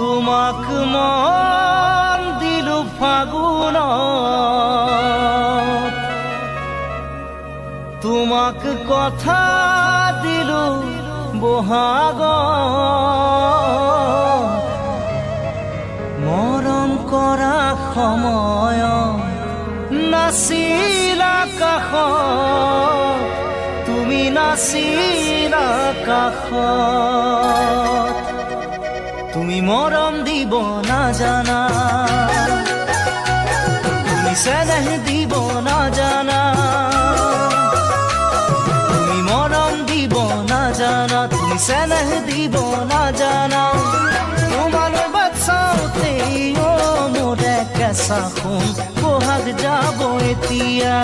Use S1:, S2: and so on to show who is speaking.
S1: তোমাক মন দিলো ফাগুনত, তোমাক কথা দিলো বহাগত। মৰম কৰা সময়ত নাছিলা কাষত, তুমি নাছিলা কাষত। তুমি মৰম দিব নাজানা, তুমি চেনেহ দিব নাজানা, তুমি মৰম দিব নাজানা, তুমি চেনেহ দিব নাজানা। তোমালৈ বাট চাওঁতেই মোৰে কেঁচা সোণ বহাগ যাব এতিয়া।